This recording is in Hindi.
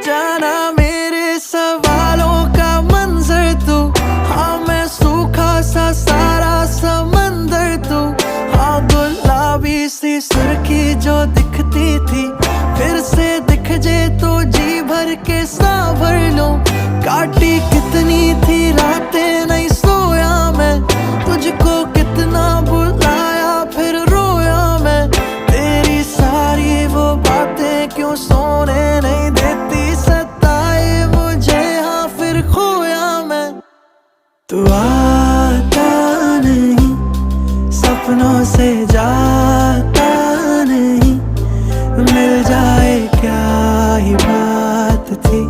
जाना मेरे सवालों का मंजर तू। हाँ मैं सूखा सा सारा समंदर तू। हाँ गुलाबी सी सुर्खी जो दिखती थी फिर से दिख जे तो जी भर के सांभर लूं। काटी कितनी थी रातें नहीं सोया मैं, तुझको कितना बुलाया फिर रोया मैं। तेरी सारी वो बातें क्यों सोने नहीं देती, सताए मुझे हाँ फिर खोया मैं। तू आता नहीं सपनों से जाता नहीं, मिल जाए क्या ही बात थी।